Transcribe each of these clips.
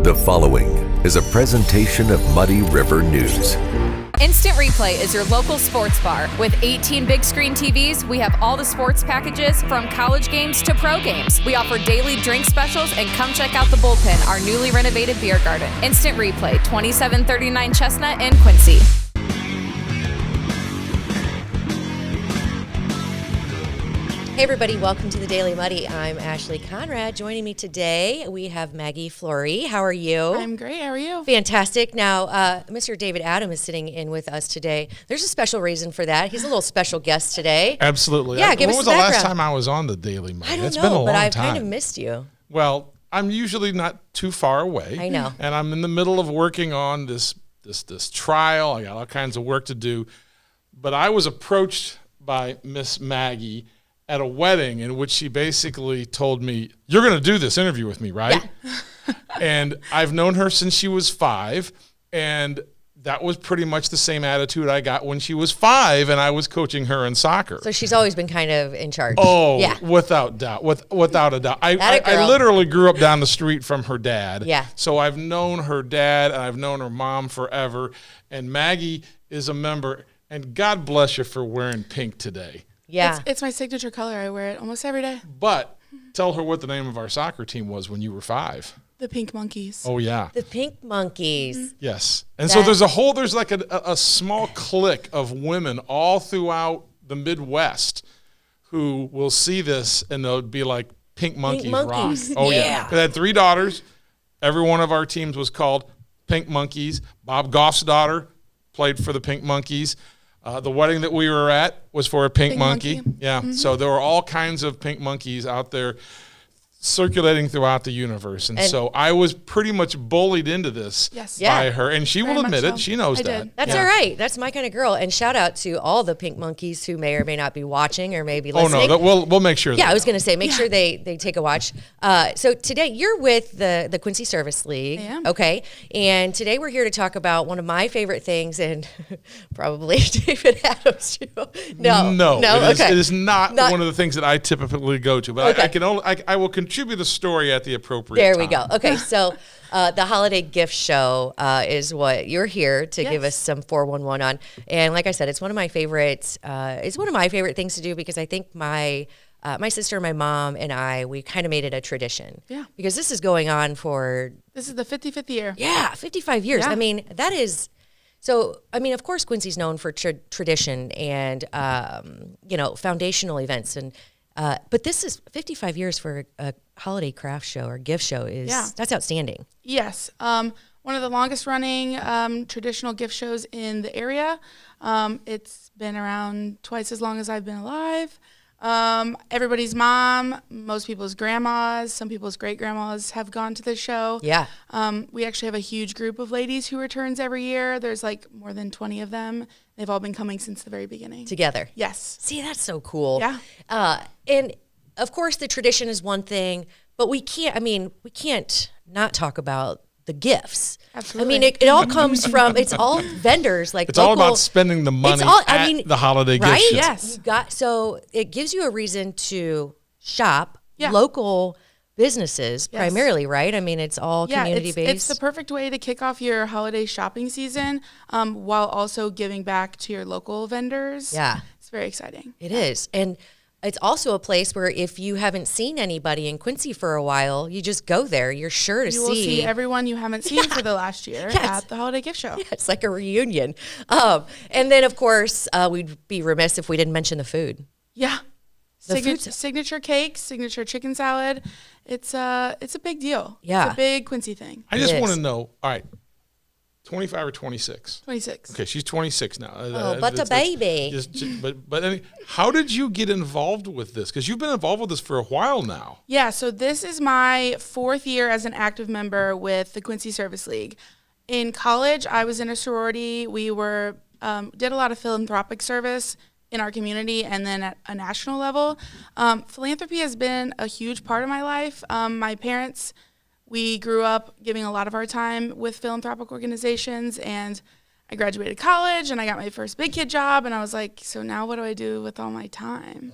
The following is a presentation of Muddy River News. Instant Replay is your local sports bar. With 18 big screen TVs, we have all the sports packages from college games to pro games. We offer daily drink specials, and come check out the Bullpen, our newly renovated beer garden. Instant Replay, 2739 Chestnut in Quincy. Hey everybody, welcome to the Daily Muddy. I'm Ashley Conrad. Joining me today, we have Maggie Fleury. How are you? I'm great. How are you? Fantastic. Now, Mr. David Adam is sitting in with us today. There's a special reason for that. He's a little special guest today. Absolutely. Yeah, give us When was the the last background. time I was on the Daily Muddy? I don't It's know, been a long but I've time. kind of missed you. Well, I'm usually not too far away. I know. And I'm in the middle of working on this trial. I got all kinds of work to do. But I was approached by Miss Maggie at a wedding in which she basically told me, "You're going to do this interview with me, right?" Yeah. And I've known her since she was 5, and that was pretty much the same attitude I got when she was 5 and I was coaching her in soccer. So she's always been kind of in charge. Oh, yeah. without doubt. Without a doubt. I girl. literally grew up down the street from her dad. Yeah. So I've known her dad and I've known her mom forever. And Maggie is a member. And God bless you for wearing pink today. Yeah. It's my signature color. I wear it almost every day. But tell her what the name of our soccer team was when you were 5. The Pink Monkeys. Oh, yeah. The Pink Monkeys. Yes. And so there's like a small clique of women all throughout the Midwest who will see this and they'll be like, Pink Monkeys rock. Oh, yeah. They had 3 daughters. Every one of our teams was called Pink Monkeys. Bob Goff's daughter played for the Pink Monkeys. The wedding that we were at was for a pink monkey. Yeah. Mm-hmm. So there were all kinds of pink monkeys out there circulating throughout the universe. And so I was pretty much bullied into this by her. And she will admit it. She knows that. That's all right. That's my kind of girl. And shout out to all the Pink Monkeys who may or may not be watching or may be listening. Oh, no. We'll make sure. Yeah, I was going to say, make sure they take a watch. So today you're with the Quincy Service League. I am. Okay. And today we're here to talk about one of my favorite things, and probably David Adams too. No. It is not one of the things that I typically go to. But I will contribute the story at the appropriate time. There we go. Okay, so the holiday gift show is what you're here to give us some 411 on. And like I said, it's one of my favorites. It's one of my favorite things to do because I think my sister, my mom, and I, we kind of made it a tradition. Yeah. Because this is going on for... This is the 55th year. Yeah, 55 years. Yeah. I mean, that is... So, I mean, of course, Quincy's known for tradition and, foundational events. But this is 55 years for a holiday craft show or gift show. That's outstanding. Yes. One of the longest running traditional gift shows in the area. It's been around twice as long as I've been alive. Everybody's mom, most people's grandmas, some people's great-grandmas have gone to this show. Yeah. We actually have a huge group of ladies who returns every year. There's like more than 20 of them. They've all been coming since the very beginning. Together. Yes. See, that's so cool. Yeah. And of course, the tradition is one thing, but we can't not talk about the gifts. Absolutely. I mean, it all comes from, it's all vendors. Like it's all about spending the money at the holiday gift show. Yes. So it gives you a reason to shop Yeah. local businesses primarily, right? I mean, it's all community-based. It's the perfect way to kick off your holiday shopping season while also giving back to your local vendors. Yeah. It's very exciting. It is. And it's also a place where if you haven't seen anybody in Quincy for a while, you just go there. You're sure to You will see everyone you haven't seen for the last year at the holiday gift show. Yeah, it's like a reunion. And then, of course, we'd be remiss if we didn't mention the food. Yeah. food- Signature cakes, signature chicken salad. It's a big deal. Yeah. It's a big Quincy thing. I just It want is. to know, all right, 25 or 26? 26. Okay, she's 26 now. But a baby. How did you get involved with this? Because you've been involved with this for a while now. Yeah, so this is my 4th year as an active member with the Quincy Service League. In college, I was in a sorority. We were did a lot of philanthropic service in our community and then at a national level. Philanthropy has been a huge part of my life. My parents, we grew up giving a lot of our time with philanthropic organizations, and I graduated college and I got my first big kid job, and I was like, so now what do I do with all my time?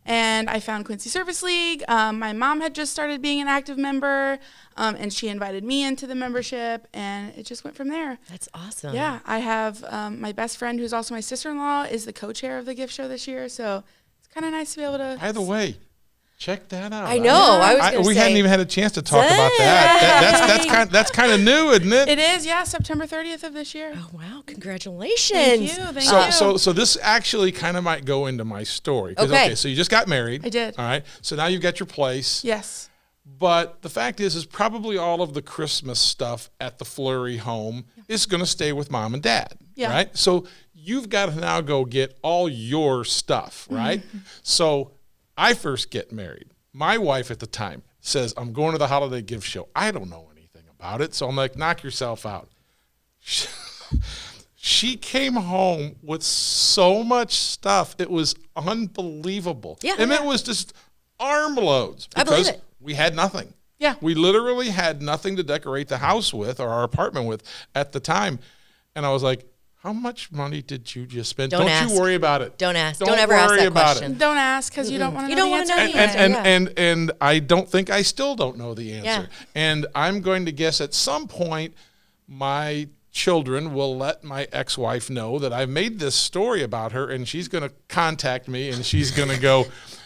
And I found Quincy Service League. My mom had just started being an active member, and she invited me into the membership, and it just went from there. That's awesome. Yeah, I have my best friend, who's also my sister-in-law, is the co-chair of the gift show this year, so it's kind of nice to be able to. By the way, check that out. I know. I was going to we say. hadn't even had a chance to talk about that. That's kind of new, isn't it? It is, yeah, September 30th of this year. Oh, wow. Congratulations. Thank you. Thank you. So this actually kind of might go into my story. Okay. So you just got married. I did. All right. So now you've got your place. Yes. But the fact is probably all of the Christmas stuff at the Fleury home is going to stay with mom and dad. Yeah. Right. So you've got to now go get all your stuff. Right. Mm-hmm. So I first get married. My wife at the time says, I'm going to the holiday gift show. I don't know anything about it. So I'm like, knock yourself out. She came home with so much stuff. It was unbelievable. Yeah. And it was just armloads. I believe Because it. we had nothing. Yeah. We literally had nothing to decorate the house with or our apartment with at the time. And I was like, how much money did you just spend? Don't ask. you worry about it. Don't ask. Don't ever ask worry that about question. it. Don't ask because you don't want to You know don't the wanna answer. know the anyway. answer. And I don't think I still don't know the answer. Yeah. And I'm going to guess at some point my children will let my ex-wife know that I've made this story about her, and she's going to contact me and she's going to go,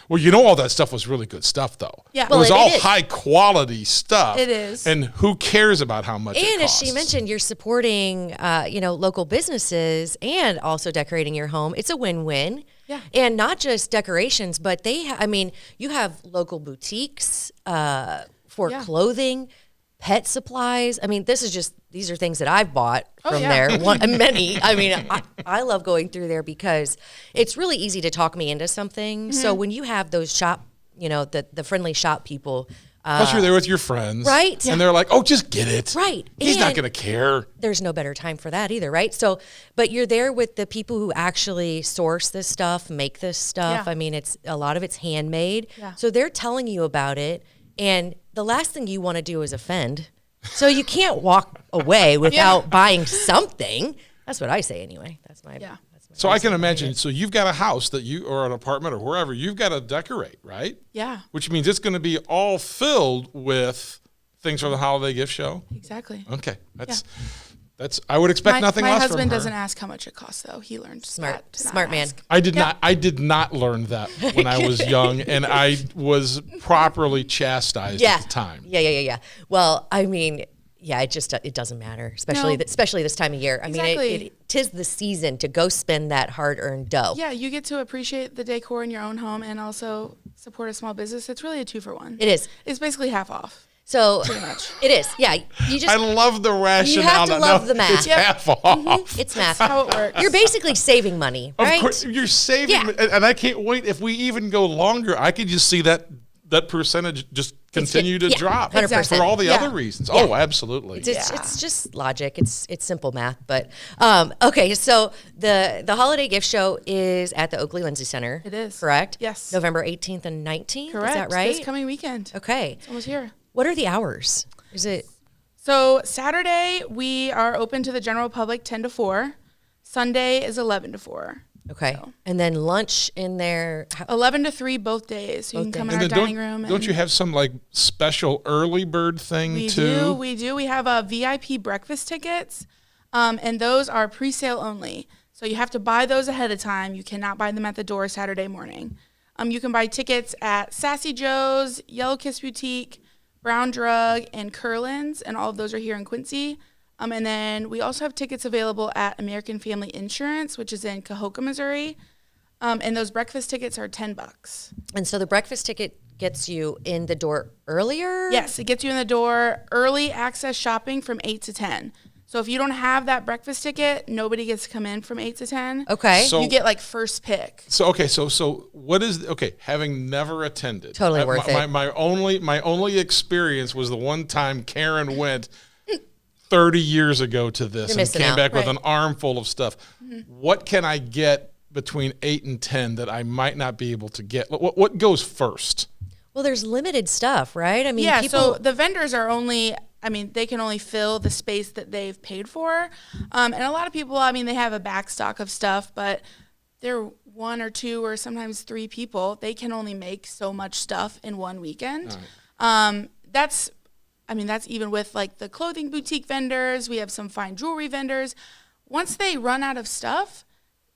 well, you know, all that stuff was really good stuff, though. Yeah. It Well, was it all is. high quality stuff. It is. And who cares about how much it And as costs? she mentioned, you're supporting, local businesses and also decorating your home. It's a win-win. Yeah. And not just decorations, but you have local boutiques for Yeah. clothing, pet supplies. I mean, these are things that I've bought from yeah. there. Many. I mean, I love going through there because it's really easy to talk me into something. Mm-hmm. So when you have those shop, the friendly shop people, Plus, you're there with your friends. Right. And they're like, oh, just get it. Right. He's not And- going to care. there's no better time for that either, right? So, but you're there with the people who actually source this stuff, make this stuff. Yeah. I mean, it's a lot of it's handmade. Yeah. So they're telling you about it, and the last thing you want to do is offend. So you can't walk away without buying something. That's what I say anyway. That's my. Yeah. That's my So I can reason. imagine, so you've got a house that you, or an apartment or wherever, you've got to decorate, right? Yeah, Which means it's going to be all filled with things for the holiday gift show. exactly. Okay. That's I would expect nothing my less husband from her. doesn't ask how much it costs, though. He learned Smart, that to not smart man. ask. I did not learn that when I was young, and I was properly chastised Yeah. at the time. Yeah. Well, I mean, yeah, it doesn't matter, especially No. especially this time of year. I Exactly. mean, tis the season to go spend that hard-earned dough. Yeah, you get to appreciate the decor in your own home and also support a small business. It's really a 2-for-1. It is. It's basically half off. So much. it is. Yeah, you just I love the rationale. have to that, love no, the math. It's Yep. half off. it's math. How it works. You're basically saving money, Of right? course, you're saving, Yeah. and I can't wait. If we even go longer, I could just see that percentage just continue to yeah, drop 100%. for all the Yeah. other reasons. Oh, absolutely. It's just logic. It's simple math. But okay, so the holiday gift show is at the Oakley Lindsay Center. It is. Correct? Yes. November 18th and 19th. Correct. Is that right? This coming weekend. Okay. It's almost here. What are the hours? Is it So Saturday, we are open to the general public 10 to 4. Sunday is 11 to 4. okay? And then lunch in there. 11 to 3 both days. So you can Both come days. in our And then dining room. don't and you have some like special early bird thing We too? do. We have VIP breakfast tickets, and those are pre-sale only. So you have to buy those ahead of time. You cannot buy them at the door Saturday morning. You can buy tickets at Sassy Joe's, Yellow Kiss Boutique, Brown Drug, and Curlin's, and all of those are here in Quincy. And then we also have tickets available at American Family Insurance, which is in Cahokia, Missouri. And those breakfast tickets are $10. And so the breakfast ticket gets you in the door earlier? Yes, it gets you in the door. Early access shopping from 8 to 10. So if you don't have that breakfast ticket, nobody gets to come in from 8 to 10. Okay. So- You get like first pick. So okay, so what is having never attended, Totally worth it. My only experience was the one time Karen went 30 years ago to this You're and missing came out. back with Right. an armful of stuff. What can I get between 8 and 10 that I might not be able to get? What goes first? Well, there's limited stuff, right? I mean, Yeah, people. so the vendors are only, they can only fill the space that they've paid for. And a lot of people, they have a back stock of stuff, but they're 1 or 2 or sometimes 3 people, they can only make so much stuff in one weekend. That's even with like the clothing boutique vendors. We have some fine jewelry vendors. Once they run out of stuff,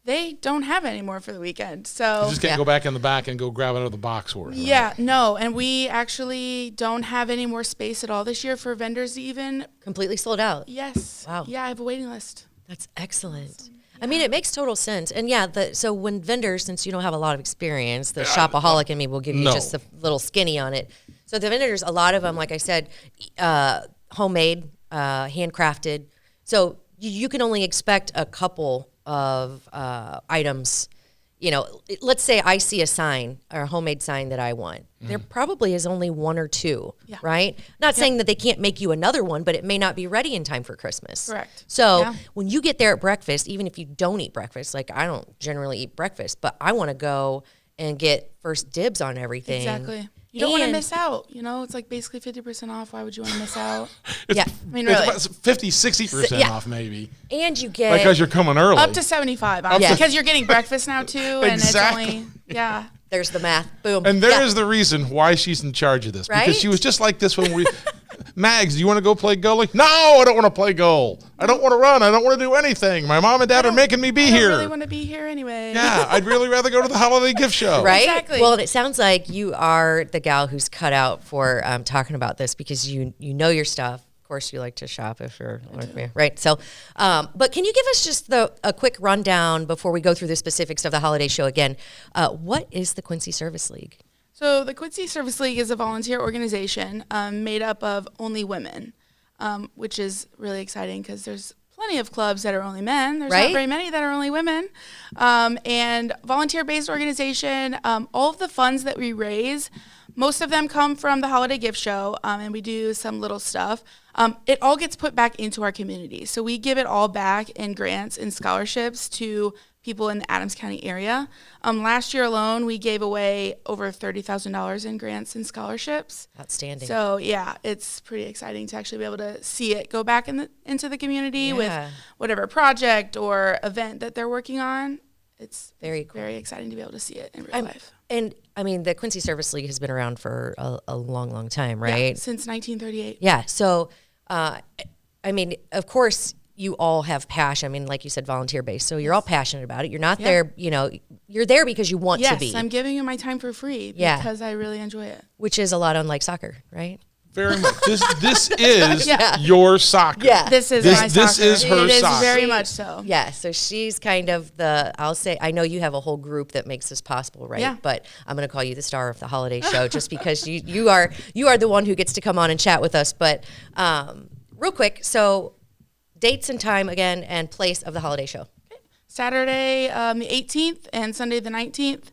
they don't have any more for the weekend. So you just can't go back in the back and go grab another box worth. Yeah, right? no. And we actually don't have any more space at all this year for vendors to even. Completely sold out. Yes. Wow. Yeah, I have a waiting list. That's excellent. I mean, it makes total sense. And yeah, so when vendors, since you don't have a lot of experience, the shopaholic in me will give you just a little skinny on it. So the vendors, a lot of them, like I said, homemade, handcrafted. So you can only expect a couple of items. You know, let's say I see a sign or a homemade sign that I want. There probably is only 1 or 2, right? Not saying that they can't make you another one, but it may not be ready in time for Christmas. Correct. So when you get there at breakfast, even if you don't eat breakfast, like I don't generally eat breakfast, but I want to go and get first dibs on everything. Exactly. You don't want to miss out. You know, it's like basically 50% off. Why would you want to miss out? Yeah. I mean, It's really. about 50, 60% off maybe. And you get... Because you're coming early. Up to 75, honestly, because you're getting breakfast now too, and Exactly. it's only There's the math. Boom. And there is the reason why she's in charge of this. Right? Because she was just like this when we... Mags, do you want to go play goalie? No, I don't want to play goal. I don't want to run. I don't want to do anything. My mom and dad are making me be I here. don't really want to be here anyway. Yeah, I'd really rather go to the holiday gift show. Right? Exactly. Well, and it sounds like you are the gal who's cut out for talking about this because you know your stuff. Of course, you like to shop if you're like me, right? So, but can you give us just a quick rundown before we go through the specifics of the holiday show again? What is the Quincy Service League? So the Quincy Service League is a volunteer organization made up of only women, which is really exciting because there's plenty of clubs that are only men. There's not very many that are only women. And volunteer-based organization, all of the funds that we raise, most of them come from the holiday gift show, and we do some little stuff. It all gets put back into our community. So we give it all back in grants and scholarships to people in the Adams County area. Last year alone, we gave away over $30,000 in grants and scholarships. Outstanding. So yeah, it's pretty exciting to actually be able to see it go back into the community with whatever project or event that they're working on. It's very cool. Very exciting to be able to see it in real life. And I mean, the Quincy Service League has been around for a long, long time, right? Yeah, since 1938. Yeah. So, I mean, of course, you all have passion. I mean, like you said, volunteer based. So you're all passionate about it. You're not there, you know, you're there because you want to be. Yes, I'm giving you my time for free because I really enjoy it. Which is a lot unlike soccer, right? Very much. This is your soccer. Yeah. This is my soccer. This is her It is soccer. very much so. Yeah. So she's kind of I'll say, I know you have a whole group that makes this possible, right? Yeah. But I'm going to call you the star of the holiday show just because you are the one who gets to come on and chat with us. But real quick, so dates and time again and place of the holiday show. Saturday the 18th and Sunday the 19th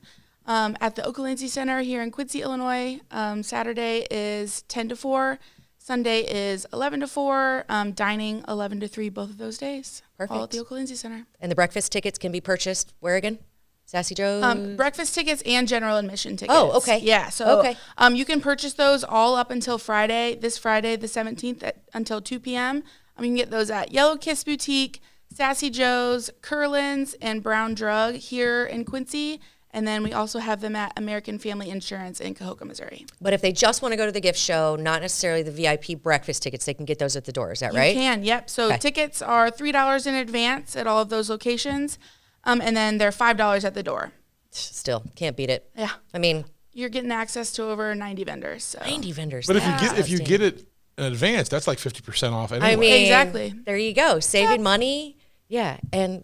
at the Okolinski Center here in Quincy, Illinois. Saturday is 10 to 4. Sunday is 11 to 4. Dining 11 to 3 both of those days. Perfect. All at the Okolinski Center. And the breakfast tickets can be purchased where again? Sassy Joe's? Breakfast tickets and general admission tickets. Oh, okay. Yeah, so Okay. You can purchase those all up until this Friday, the 17th, until 2 p.m. You can get those at Yellow Kiss Boutique, Sassy Joe's, Curlin's, and Brown Drug here in Quincy. And then we also have them at American Family Insurance in Cahokia, Missouri. But if they just want to go to the gift show, not necessarily the VIP breakfast tickets, they can get those at the door. Is that right? You can, yep. So tickets are $3 in advance at all of those locations. And then they're $5 at the door. Still, can't beat it. Yeah. I mean, you're getting access to over 90 vendors. So. 90 vendors. But if you get it in advance, that's like 50% off anyway. I mean, exactly. There you go. Saving money. Yeah. And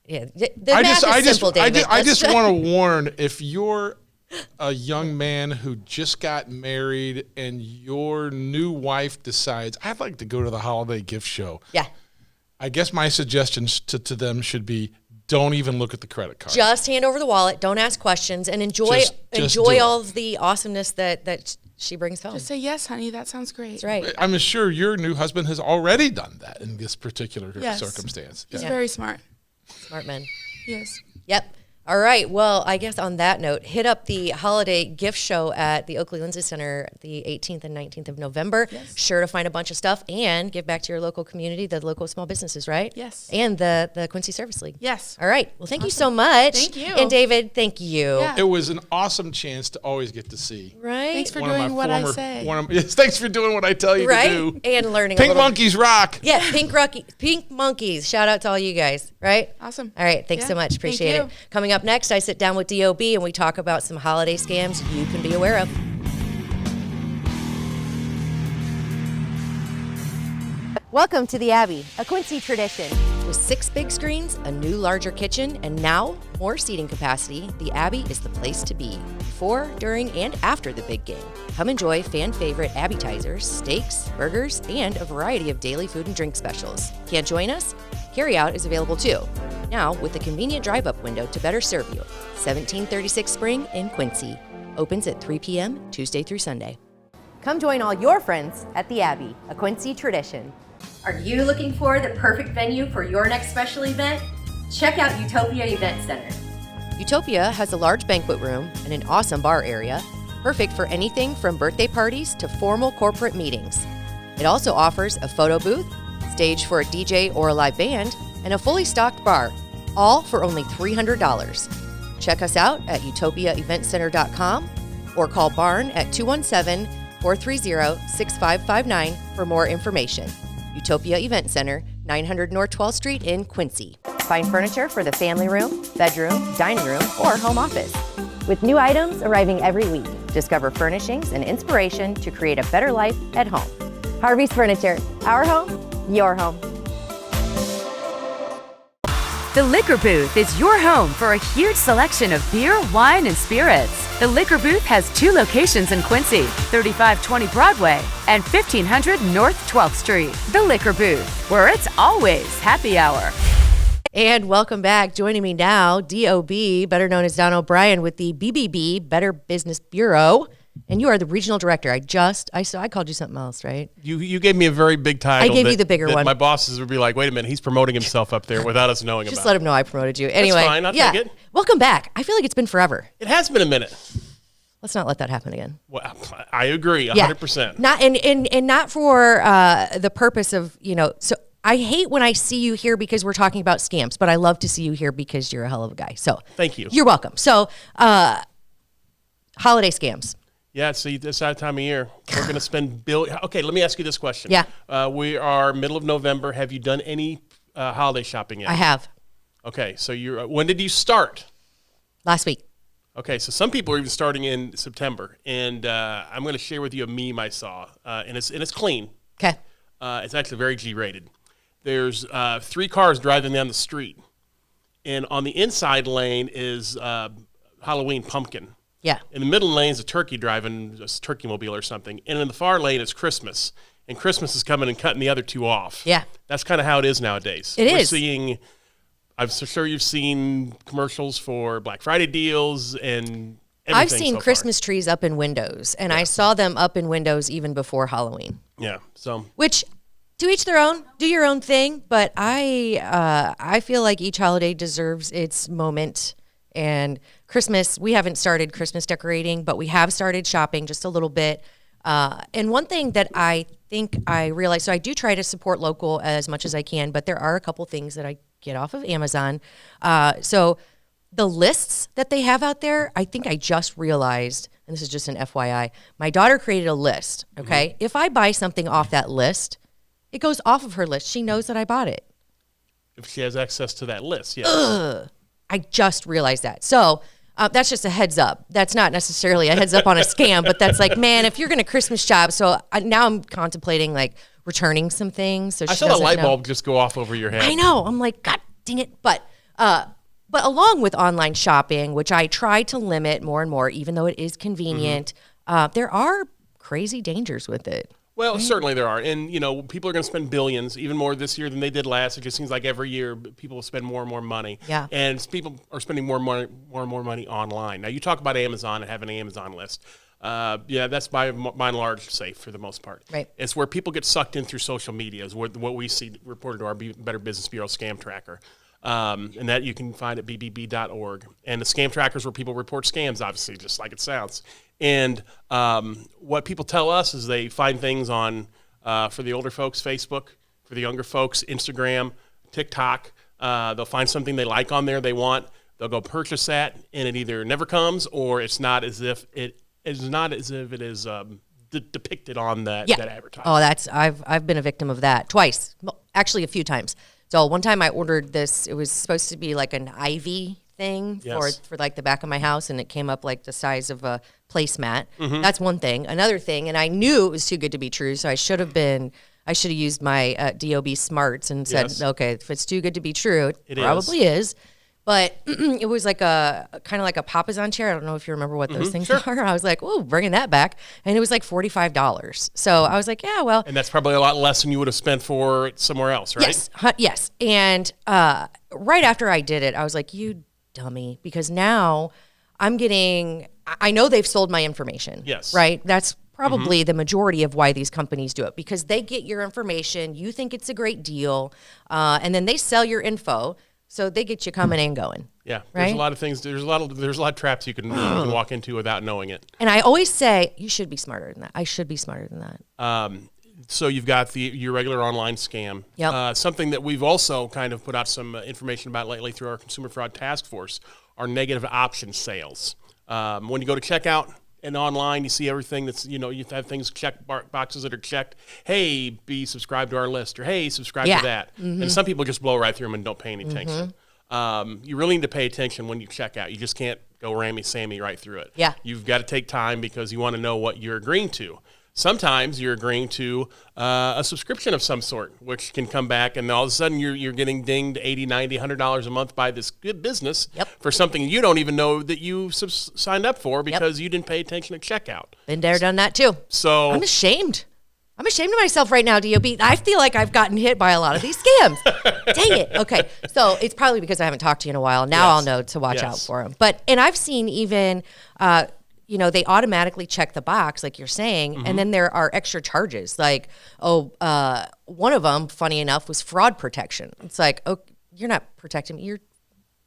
the I math is simple, David. I just want to warn, if you're a young man who just got married and your new wife decides, I'd like to go to the holiday gift show. Yeah. I guess my suggestions to them should be, don't even look at the credit card. Just hand over the wallet. Don't ask questions and enjoy Just all of the awesomeness that she brings home. Just say, yes, honey, that sounds great. That's right. I'm sure your new husband has already done that in this particular circumstance. He's very smart. Smart men. Yes. Yep. All right. Well, I guess on that note, hit up the holiday gift show at the Oakley Lindsay Center the 18th and 19th of November. Yes. Sure to find a bunch of stuff and give back to your local community, the local small businesses, right? Yes. And the Quincy Service League. Yes. All right. Well, thank you so much. Thank you. And David, thank you. Yeah. It was an awesome chance to always get to see. Right? Thanks for One of my doing what I former- say. Yes, thanks for doing what I tell you Right? to do. And learning a Pink little. Monkeys rock. Yeah, Pink Monkeys. Shout out to all you guys, right? Awesome. All right, thanks Yeah, so much. thank Appreciate you. it. Coming up next, I sit down with DOB and we talk about some holiday scams you can be aware of. Welcome to the Abbey, a Quincy tradition. With 6 big screens, a new larger kitchen, and now more seating capacity, the Abbey is the place to be before, during, and after the big game. Come enjoy fan favorite appetizers, steaks, burgers, and a variety of daily food and drink specials. Can't join us? Carryout is available too. Now with a convenient drive-up window to better serve you. 1736 Spring in Quincy. Opens at 3 p.m. Tuesday through Sunday. Come join all your friends at the Abbey, a Quincy tradition. Are you looking for the perfect venue for your next special event? Check out Utopia Event Center. Utopia has a large banquet room and an awesome bar area, perfect for anything from birthday parties to formal corporate meetings. It also offers a photo booth, stage for a DJ or a live band, and a fully stocked bar, all for only $300. Check us out at utopiaeventcenter.com or call Barn at 217-430-6559 for more information. Utopia Event Center, 900 North 12th Street in Quincy. Find furniture for the family room, bedroom, dining room, or home office. With new items arriving every week, discover furnishings and inspiration to create a better life at home. Harvey's Furniture, our home, your home. The Liquor Booth is your home for a huge selection of beer, wine, and spirits. The Liquor Booth has 2 locations in Quincy, 3520 Broadway and 1500 North 12th Street. The Liquor Booth, where it's always happy hour. And welcome back. Joining me now, DOB, better known as Don O'Brien with the BBB, Better Business Bureau. And you are the regional director. I called you something else, right? You gave me a very big title. I gave you the bigger one. My bosses would be like, wait a minute, he's promoting himself up there without us knowing Just about let him know I promoted you. Anyway, fine. I'll take it. Welcome back. I feel like it's been forever. It has been a minute. Let's not let that happen again. Well, I agree, 100%. Yeah. Not and not for the purpose of, so I hate when I see you here because we're talking about scams, but I love to see you here because you're a hell of a guy. So thank you. You're welcome. So holiday scams. Yeah, see, this time of year, we're going to spend Okay, let me ask you this question. Yeah. We are middle of November. Have you done any holiday shopping yet? I have. Okay, so when did you start? Last week. Okay, so some people are even starting in September, and I'm going to share with you a meme I saw, and it's clean. Okay. It's actually very G-rated. There's 3 cars driving down the street, and on the inside lane is Halloween pumpkin. Yeah. In the middle lane is a turkey driving a turkey mobile or something, and in the far lane is Christmas, and Christmas is coming and cutting the other 2 off. Yeah. That's kind of how it is nowadays. We're seeing. I'm so sure you've seen commercials for Black Friday deals and everything. I've seen so Christmas trees up in windows, and I saw them up in windows even before Halloween. Yeah. So. Which, to each their own. Do your own thing. But I feel like each holiday deserves its moment. And Christmas, we haven't started Christmas decorating, but we have started shopping just a little bit. And one thing that I think I realized, so I do try to support local as much as I can, but there are a couple things that I get off of Amazon. So the lists that they have out there, I think I just realized, and this is just an FYI, my daughter created a list, okay? Mm-hmm. If I buy something off that list, it goes off of her list. She knows that I bought it. If she has access to that list, yes. I just realized that. So that's just a heads up. That's not necessarily a heads up on a scam, but that's like, man, if you're going to Christmas shop, so now I'm contemplating like returning some things. So I saw the light bulb just go off over your head. I know. I'm like, God dang it. But along with online shopping, which I try to limit more and more, even though it is convenient, there are crazy dangers with it. Well, certainly there are. And, people are going to spend billions, even more this year than they did last. It just seems like every year people spend more and more money. Yeah. And people are spending more and more money online. Now, you talk about Amazon and having an Amazon list. That's by and large safe for the most part. Right. It's where people get sucked in through social media is what we see reported to our Better Business Bureau scam tracker. And that you can find at bbb.org. And the scam trackers where people report scams, obviously, just like it sounds. And what people tell us is they find things on, for the older folks, Facebook, for the younger folks, Instagram, TikTok. They'll find something they like on there they want. They'll go purchase that, and it either never comes or it's not as if it is depicted on that advertisement. Oh, I've been a victim of that twice, actually a few times. So one time I ordered this. It was supposed to be like an ivy thing for like the back of my house, and it came up like the size of a placemat. Mm-hmm. That's one thing. Another thing, and I knew it was too good to be true, so I should have used my DOB smarts and said, okay, if it's too good to be true, it probably is. But it was like a kind of like a Papasan chair. I don't know if you remember what those things are. I was like, "Whoa, bringing that back!" And it was like $45. So I was like, "Yeah, well." And that's probably a lot less than you would have spent for it somewhere else, right? Yes. And right after I did it, I was like, "You dummy!" Because now I'm getting. I know they've sold my information. Yes. Right. That's probably the majority of why these companies do it, because they get your information. You think it's a great deal, and then they sell your info. So they get you coming and going. Yeah, right? There's a lot of things. There's a lot of traps you can walk into without knowing it. And I always say you should be smarter than that. I should be smarter than that. So you've got your regular online scam. Yep. Something that we've also kind of put out some information about lately through our Consumer Fraud Task Force are negative option sales. When you go to checkout and online, you see everything that's, you have things boxes that are checked. Hey, be subscribed to our list, or hey, subscribe to that. Mm-hmm. And some people just blow right through them and don't pay any attention. You really need to pay attention when you check out. You just can't go rammy-sammy right through it. Yeah. You've got to take time because you want to know what you're agreeing to. Sometimes you're agreeing to a subscription of some sort, which can come back, and all of a sudden you're getting dinged $80, $90, $100 a month by this good business for something you don't even know that you signed up for because you didn't pay attention at checkout. Been there, done that too. So I'm ashamed. I'm ashamed of myself right now, DOB. I feel like I've gotten hit by a lot of these scams. Dang it. Okay, so it's probably because I haven't talked to you in a while. Now I'll know to watch out for them. And I've seen even... they automatically check the box, like you're saying, and then there are extra charges. Like, one of them, funny enough, was fraud protection. It's like, oh, you're not protecting me.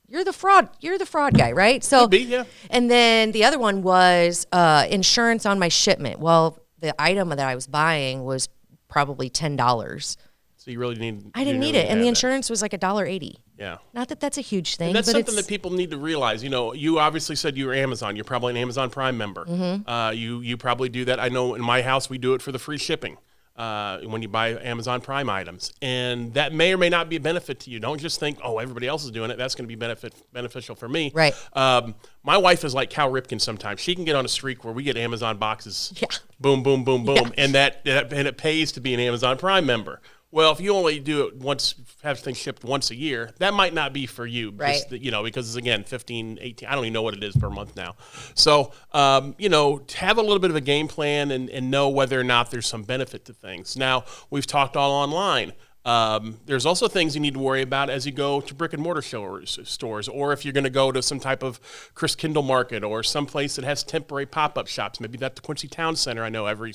You're the fraud. You're the fraud guy, right? So, could be, yeah. And then the other one was insurance on my shipment. Well, the item that I was buying was probably $10. So you really need. I didn't need it, and the insurance was like $1.80. Yeah. Not that that's a huge thing. And that's but something that people need to realize. You obviously said you were Amazon. You're probably an Amazon Prime member. Mm-hmm. You probably do that. I know in my house we do it for the free shipping when you buy Amazon Prime items. And that may or may not be a benefit to you. Don't just think, oh, everybody else is doing it. That's going to be beneficial for me. Right. My wife is like Cal Ripken sometimes. She can get on a streak where we get Amazon boxes. Yeah. Boom, boom, boom, boom. Yeah. And it pays to be an Amazon Prime member. Well, if you only do it once, have things shipped once a year, that might not be for you. Right. Because it's, again, 15, 18, I don't even know what it is per month now. So, have a little bit of a game plan and know whether or not there's some benefit to things. Now, we've talked all online. There's also things you need to worry about as you go to brick and mortar stores, or if you're going to go to some type of Chris Kindle market or some place that has temporary pop-up shops. Maybe that's the Quincy Town Center. I know every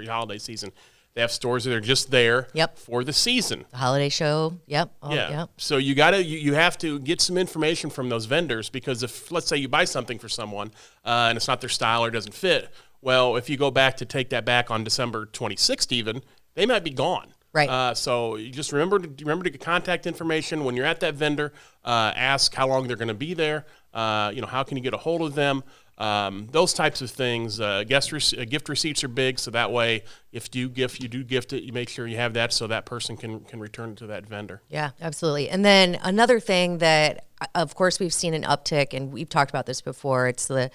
holiday season. They have stores that are just there for the season. The holiday show. Yep. Oh, yeah. Yep. So you have to get some information from those vendors, because if, let's say you buy something for someone and it's not their style or doesn't fit, well, if you go back to take that back on December 26th even, they might be gone. Right. So you just remember to get contact information when you're at that vendor. Ask how long they're going to be there. How can you get a hold of them? Those types of things. Gift receipts are big, so that way, if you do gift it, you make sure you have that so that person can return it to that vendor. Yeah, absolutely. And then another thing that, of course, we've seen an uptick, and we've talked about this before. It's the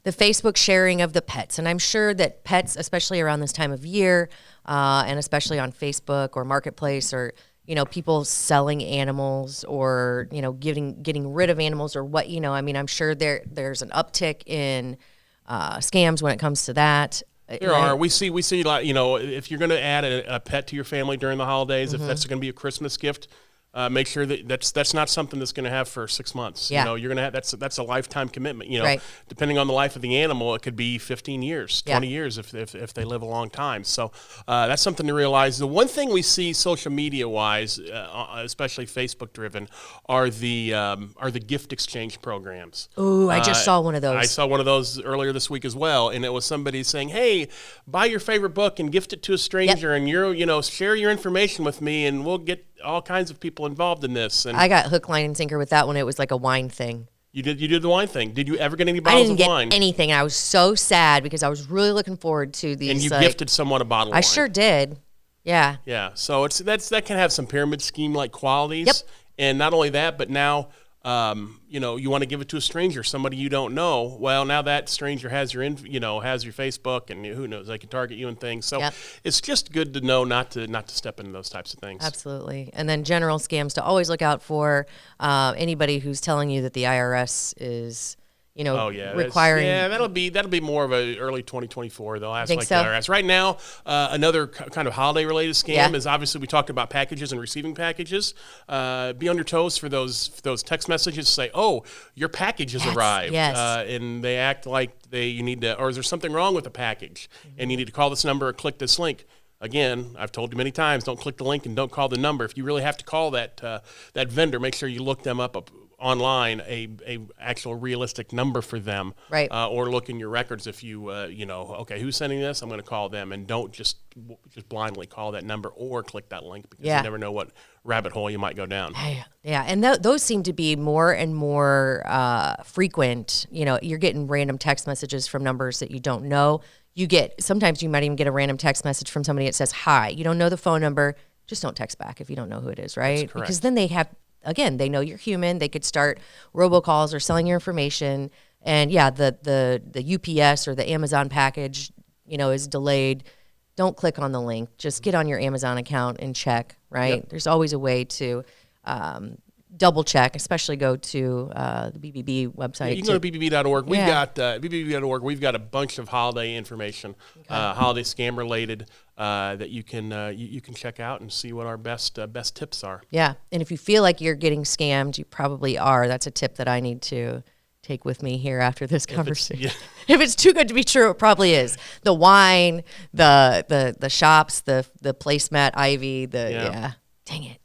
Facebook sharing of the pets, and I'm sure that pets, especially around this time of year, and especially on Facebook or Marketplace, or people selling animals, or getting rid of animals, or what I'm sure there's an uptick in scams when it comes to that. There are. We see a lot. If you're going to add a pet to your family during the holidays, if that's going to be a Christmas gift, make sure that that's not something that's going to have for 6 months. Yeah. You know, you're going to have that's a lifetime commitment. You know, Right. depending on the life of the animal, it could be 15 years, 20 years if they live a long time. So that's something to realize. The one thing we see social media wise, especially Facebook driven, are the gift exchange programs. Ooh, I just saw one of those. I saw one of those earlier this week as well, and it was somebody saying, "Hey, buy your favorite book and gift it to a stranger, and share your information with me, and we'll get all kinds of people involved in this." And I got hook, line, and sinker with that one. It was like a wine thing. you did the wine thing. Did you ever get any I bottles didn't of get wine? anything, and I was so sad because I was really looking forward to these. And you gifted someone a bottle of wine. I sure did. Yeah. Yeah, so that can have some pyramid scheme like qualities. Yep. And not only that, but now you want to give it to a stranger, somebody you don't know. Well, now that stranger has your has your Facebook, and who knows, they can target you and things. So Yep. it's just good to know not to step into those types of things. Absolutely. And then general scams to always look out for anybody who's telling you that the IRS is, requiring. That'll be more of a early 2024. They'll ask Think like so? the IRS. Right now, another kind of holiday related scam Yeah. is obviously we talked about packages and receiving packages. Be on your toes for those text messages. Say, oh, your package has arrived. yes. And they act like you need to, or is there something wrong with the package? And you need to call this number or click this link. Again, I've told you many times, don't click the link and don't call the number. If you really have to call that vendor, make sure you look them up online, a actual realistic number for them, Right. Or look in your records if you okay, who's sending this? I'm going to call them, and don't just blindly call that number or click that link because Yeah. you never know what rabbit hole you might go down. Yeah, and those seem to be more and more frequent. You're getting random text messages from numbers that you don't know. Sometimes you might even get a random text message from somebody that says, hi. You don't know the phone number. Just don't text back if you don't know who it is, right? That's correct. Because then they know you're human. They could start robocalls or selling your information. And yeah, the UPS or the Amazon package, is delayed. Don't click on the link. Just get on your Amazon account and check, right? Yep. There's always a way to double check, especially go to the BBB website. You can go to bbb.org. We've Yeah. got bbb.org. We've got a bunch of holiday information, holiday scam related, that you can check out and see what our best tips are. Yeah, and if you feel like you're getting scammed, you probably are. That's a tip that I need to take with me here after this conversation. If it's too good to be true, it probably is. The wine, the shops, the placemat ivy, dang it.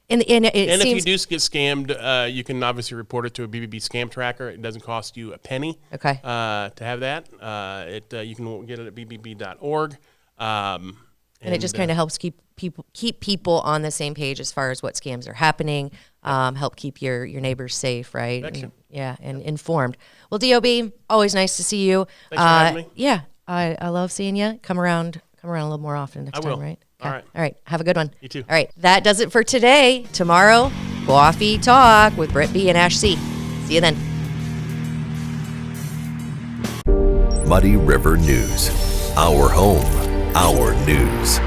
And if you do get scammed, you can obviously report it to a BBB scam tracker. It doesn't cost you a penny. Okay. To have that, you can get it at bbb.org. And it just kind of helps keep people on the same page as far as what scams are happening. Help keep your neighbors safe, right? And informed. Well, DOB, always nice to see you. Thanks for having me. Yeah, I love seeing you. Come around a little more often next I will. time, right? All right. All right. Have a good one. You too. All right. That does it for today. Tomorrow, Coffee Talk with Britt B and Ash C. See you then. Muddy River News. Our home, our news.